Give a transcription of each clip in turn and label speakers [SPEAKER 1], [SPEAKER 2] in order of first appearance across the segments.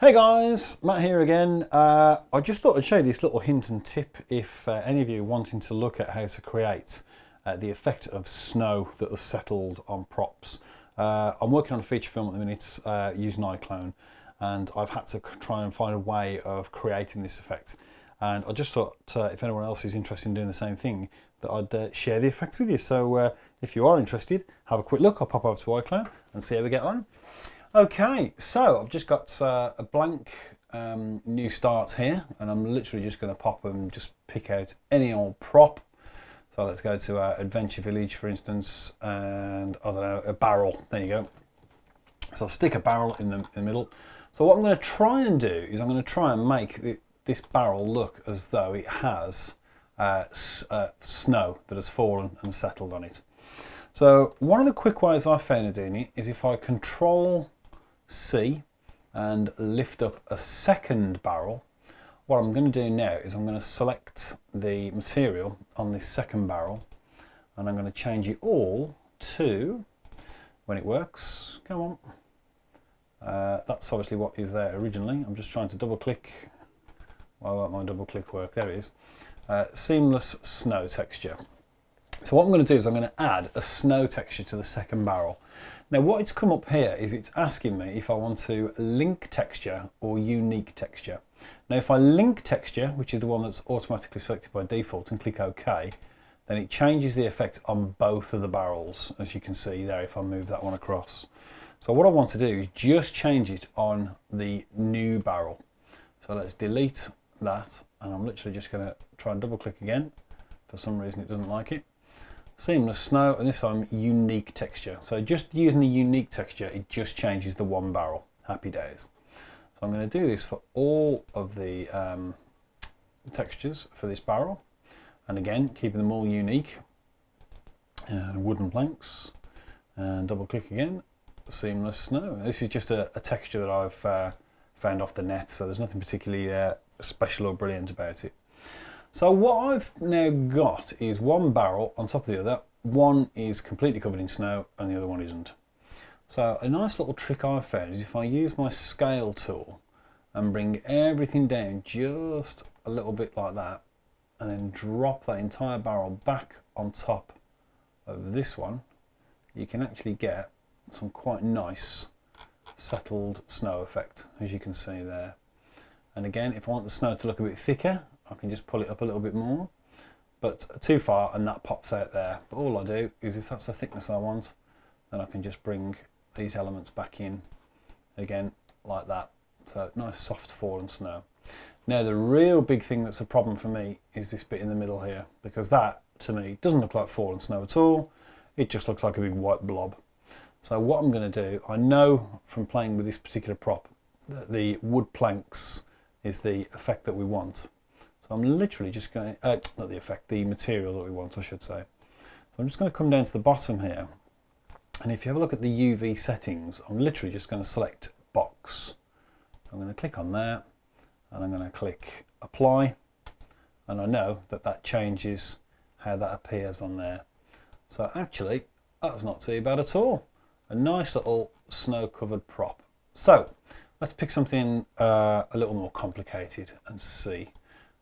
[SPEAKER 1] Hey guys, Matt here again. I just thought I'd show you this little hint and tip if any of you are wanting to look at how to create the effect of snow that has settled on props. I'm working on a feature film at the minute using Iclone, and I've had to try and find a way of creating this effect. And I just thought if anyone else is interested in doing the same thing, that I'd share the effects with you. So if you are interested, have a quick look. I'll pop over to Iclone and see how we get on. Okay, so I've just got a blank new start here, and I'm literally just going to pop and just pick out any old prop. So let's go to our Adventure Village, for instance, and I don't know, a barrel. There you go. So I'll stick a barrel in the middle. So what I'm going to try and do is I'm going to try and make this barrel look as though it has snow that has fallen and settled on it. So one of the quick ways I've found of doing it is if I Control C and lift up a second barrel. What I'm going to do now is I'm going to select the material on this second barrel, and I'm going to change it all to, when it works, come on, that's obviously what is there originally. I'm just trying to double click. Why won't my double click work? There it is. Seamless snow texture. So what I'm going to do is I'm going to add a snow texture to the second barrel. Now what it's come up here is it's asking me if I want to link texture or unique texture. Now if I link texture, which is the one that's automatically selected by default, and click OK, then it changes the effect on both of the barrels, as you can see there if I move that one across. So what I want to do is just change it on the new barrel. So let's delete that, and I'm literally just going to try and double click again. For some reason it doesn't like it. Seamless snow, and this time unique texture. So just using the unique texture, it just changes the one barrel. Happy days. So I'm going to do this for all of the textures for this barrel, and again keeping them all unique. And wooden planks, and double click again. Seamless snow. This is just a texture that I've found off the net, so there's nothing particularly special or brilliant about it. So what I've now got is one barrel on top of the other. One is completely covered in snow and the other one isn't. So a nice little trick I've found is if I use my scale tool and bring everything down just a little bit like that, and then drop that entire barrel back on top of this one, you can actually get some quite nice settled snow effect, as you can see there. And again, if I want the snow to look a bit thicker, I can just pull it up a little bit more, but too far and that pops out there. But all I do is if that's the thickness I want, then I can just bring these elements back in again like that. So nice soft fallen snow. Now the real big thing that's a problem for me is this bit in the middle here, because that to me doesn't look like fallen snow at all. It just looks like a big white blob. So what I'm going to do, I know from playing with this particular prop that the wood planks is the effect that we want. So I'm literally just going, not the effect, the material that we want, I should say. So I'm just going to come down to the bottom here, and if you have a look at the UV settings, I'm literally just going to select box. I'm going to click on there, and I'm going to click apply, and I know that that changes how that appears on there. So actually, that's not too bad at all. A nice little snow covered prop. So let's pick something a little more complicated and see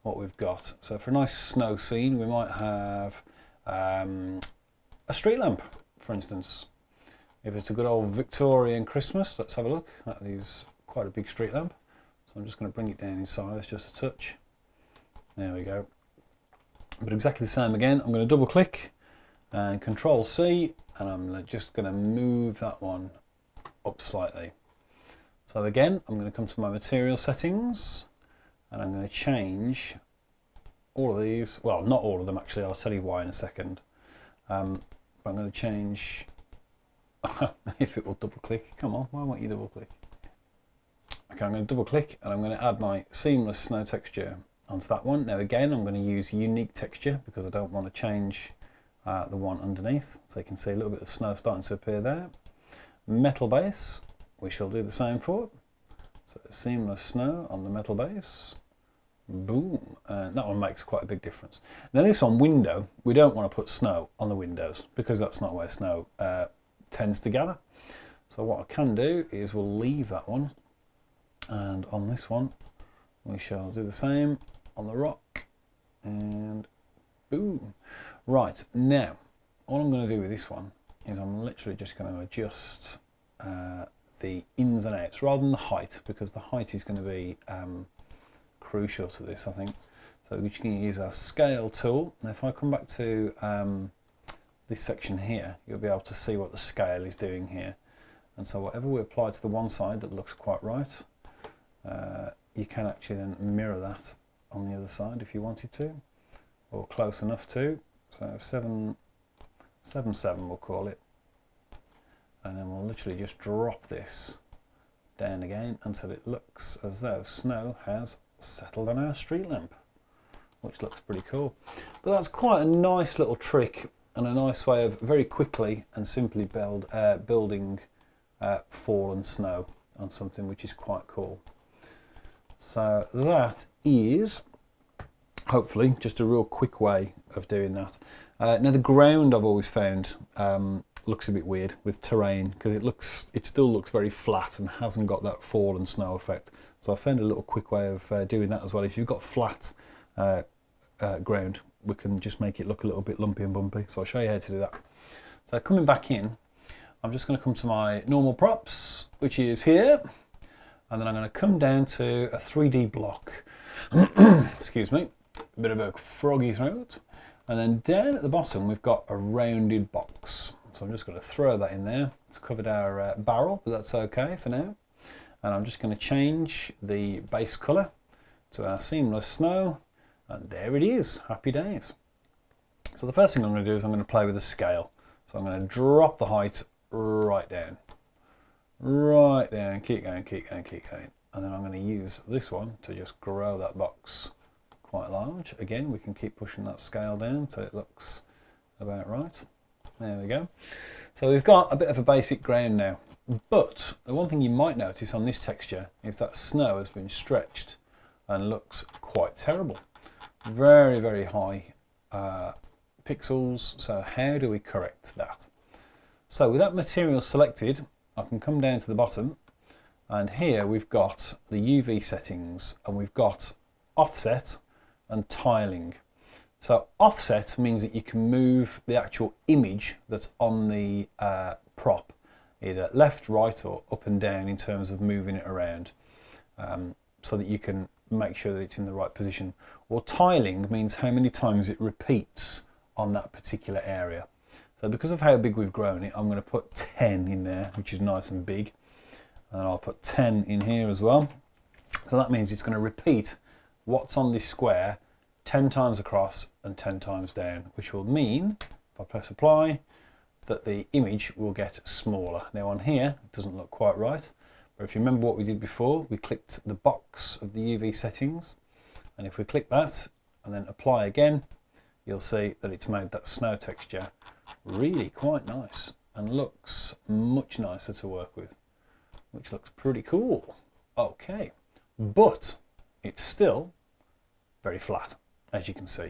[SPEAKER 1] what we've got. So for a nice snow scene, we might have a street lamp, for instance. If it's a good old Victorian Christmas, let's have a look. That is quite a big street lamp. So I'm just going to bring it down in size just a touch. There we go. But exactly the same again. I'm going to double click and Control C, and I'm just going to move that one up slightly. So again, I'm going to come to my material settings, and I'm going to change all of these. Well, not all of them actually, I'll tell you why in a second. But I'm going to change, if it will double click, come on, why won't you double click? Okay, I'm going to double click, and I'm going to add my seamless snow texture onto that one. Now again, I'm going to use unique texture because I don't want to change the one underneath. So you can see a little bit of snow starting to appear there. Metal base, we shall do the same for. So seamless snow on the metal base. Boom. And that one makes quite a big difference. Now this one, window, we don't want to put snow on the windows because that's not where snow tends to gather. So what I can do is we'll leave that one And on this one, we shall do the same on the rock, and boom. Right, now, all I'm going to do with this one is I'm literally just going to adjust the ins and outs rather than the height, because the height is going to be crucial to this, I think. So we're just going to use our scale tool. Now if I come back to this section here, you'll be able to see what the scale is doing here. And so whatever we apply to the one side that looks quite right, you can actually then mirror that on the other side if you wanted to, or close enough to. So 7.7 we'll call it. And then we'll literally just drop this down again until it looks as though snow has settled on our street lamp, which looks pretty cool. But that's quite a nice little trick and a nice way of very quickly and simply building fallen snow on something, which is quite cool. So that is hopefully just a real quick way of doing that. Now the ground I've always found looks a bit weird with terrain, because it still looks very flat and hasn't got that fallen snow effect. So I found a little quick way of doing that as well. If you've got flat ground, we can just make it look a little bit lumpy and bumpy. So I'll show you how to do that. So coming back in, I'm just going to come to my normal props, which is here, and then I'm going to come down to a 3D block. Excuse me, a bit of a froggy throat. And then down at the bottom, we've got a rounded box. So I'm just going to throw that in there. It's covered our barrel, but that's okay for now. And I'm just going to change the base colour to our seamless snow. And there it is, happy days. So the first thing I'm going to do is I'm going to play with the scale. So I'm going to drop the height right down, keep going, keep going, keep going. And then I'm going to use this one to just grow that box quite large. Again, we can keep pushing that scale down so it looks about right. There we go. So we've got a bit of a basic ground now. But the one thing you might notice on this texture is that snow has been stretched and looks quite terrible. Very, very high pixels. So how do we correct that? So with that material selected, I can come down to the bottom, and here we've got the UV settings, and we've got offset and tiling. So offset means that you can move the actual image that's on the prop, either left, right, or up and down in terms of moving it around, so that you can make sure that it's in the right position. Or tiling means how many times it repeats on that particular area. So because of how big we've grown it, I'm going to put 10 in there, which is nice and big. And I'll put 10 in here as well. So that means it's going to repeat what's on this square 10 times across and 10 times down, which will mean, if I press apply, that the image will get smaller. Now on here, it doesn't look quite right, but if you remember what we did before, we clicked the box of the UV settings, and if we click that and then apply again, you'll see that it's made that snow texture really quite nice and looks much nicer to work with, which looks pretty cool. Okay, but it's still very flat, as you can see.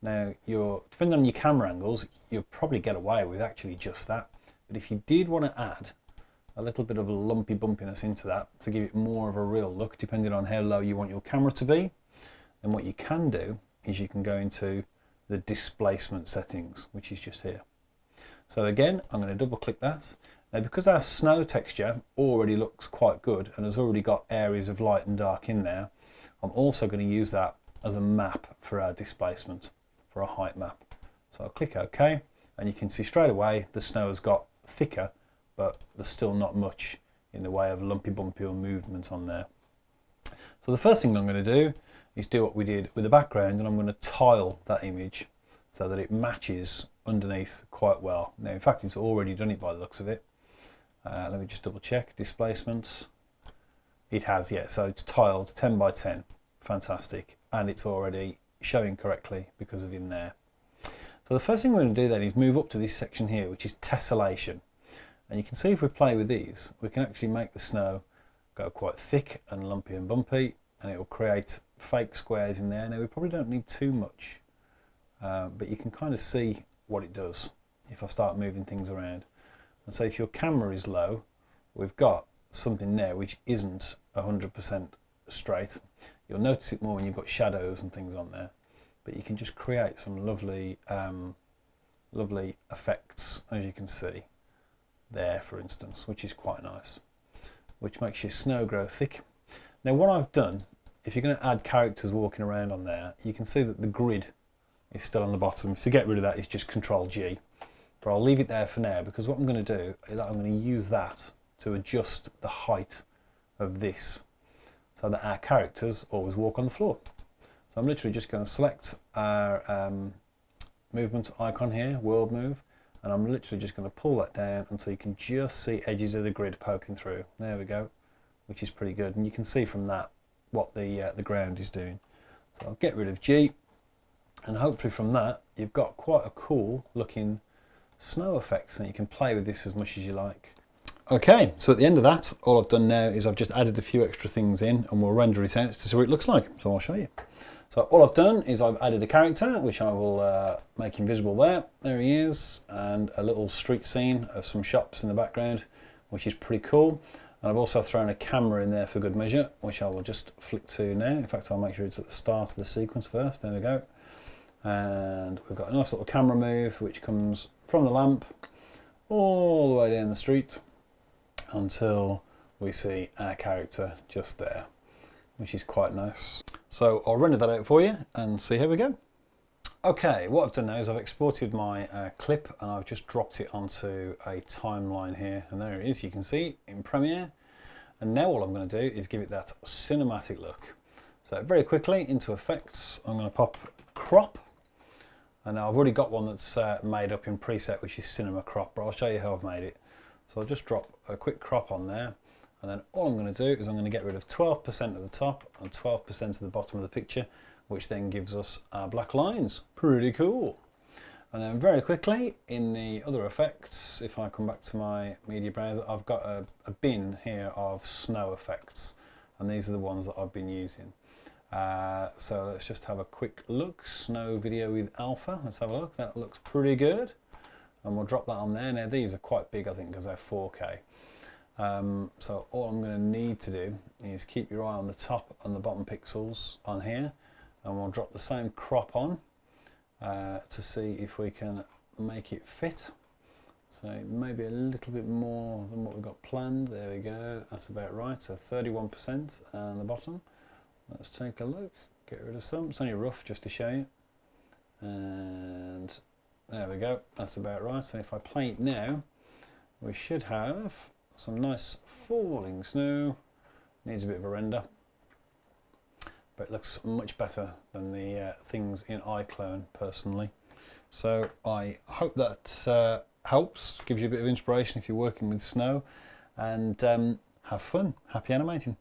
[SPEAKER 1] Now, depending on your camera angles, you'll probably get away with actually just that. But if you did want to add a little bit of a lumpy bumpiness into that to give it more of a real look, depending on how low you want your camera to be, then what you can do is you can go into the displacement settings, which is just here. So again, I'm going to double click that. Now, because our snow texture already looks quite good and has already got areas of light and dark in there, I'm also going to use that as a map for our displacement, for a height map. So I'll click OK, and you can see straight away the snow has got thicker, but there's still not much in the way of lumpy bumpy or movement on there. So the first thing I'm going to do is do what we did with the background, and I'm going to tile that image so that it matches underneath quite well. Now, in fact, it's already done it by the looks of it. Let me just double check. Displacement. It has, yeah. So it's tiled 10 by 10. Fantastic. And it's already showing correctly because of in there. So the first thing we're going to do then is move up to this section here, which is tessellation. And you can see if we play with these, we can actually make the snow go quite thick and lumpy and bumpy, and it will create fake squares in there. Now, we probably don't need too much, but you can kind of see what it does if I start moving things around. And so if your camera is low, we've got something there which isn't 100% straight. You'll notice it more when you've got shadows and things on there, but you can just create some lovely lovely effects, as you can see there, for instance, which is quite nice, which makes your snow grow thick. Now what I've done, if you're going to add characters walking around on there, you can see that the grid is still on the bottom. To get rid of that is just Control G, but I'll leave it there for now, because what I'm going to do is I'm going to use that to adjust the height of this so that our characters always walk on the floor. So I'm literally just going to select our movement icon here, world move, and I'm literally just going to pull that down until you can just see edges of the grid poking through. There we go, which is pretty good, and you can see from that what the ground is doing. So I'll get rid of G, and hopefully from that you've got quite a cool looking snow effects, and you can play with this as much as you like. Okay, so at the end of that, all I've done now is I've just added a few extra things in, and we'll render it out to see what it looks like. So I'll show you. So all I've done is I've added a character, which I will make invisible there. There he is, and a little street scene of some shops in the background, which is pretty cool. And I've also thrown a camera in there for good measure, which I will just flick to now. In fact, I'll make sure it's at the start of the sequence first. There we go. And we've got a nice little camera move, which comes from the lamp all the way down the street until we see our character just there, which is quite nice. So I'll render that out for you and see how we go. Okay, what I've done now is I've exported my clip, and I've just dropped it onto a timeline here, and there it is, you can see in Premiere. And now all I'm going to do is give it that cinematic look. So very quickly into effects, I'm going to pop crop, and now I've already got one that's made up in preset, which is cinema crop, but I'll show you how I've made it. So I'll just drop a quick crop on there, and then all I'm going to do is I'm going to get rid of 12% at the top and 12% at the bottom of the picture, which then gives us our black lines. Pretty cool. And then very quickly in the other effects, if I come back to my media browser, I've got a bin here of snow effects, and these are the ones that I've been using. So let's just have a quick look. Snow video with alpha, let's have a look. That looks pretty good, and we'll drop that on there. Now these are quite big, I think, because they're 4K. So all I'm going to need to do is keep your eye on the top and the bottom pixels on here, and we'll drop the same crop on to see if we can make it fit. So maybe a little bit more than what we've got planned. There we go, that's about right. So 31% on the bottom. Let's take a look, get rid of some. It's only rough just to show you. And there we go, that's about right. So if I play it now, we should have some nice falling snow. Needs a bit of a render, but it looks much better than the things in Iclone personally. So I hope that helps, gives you a bit of inspiration if you're working with snow, and have fun. Happy animating.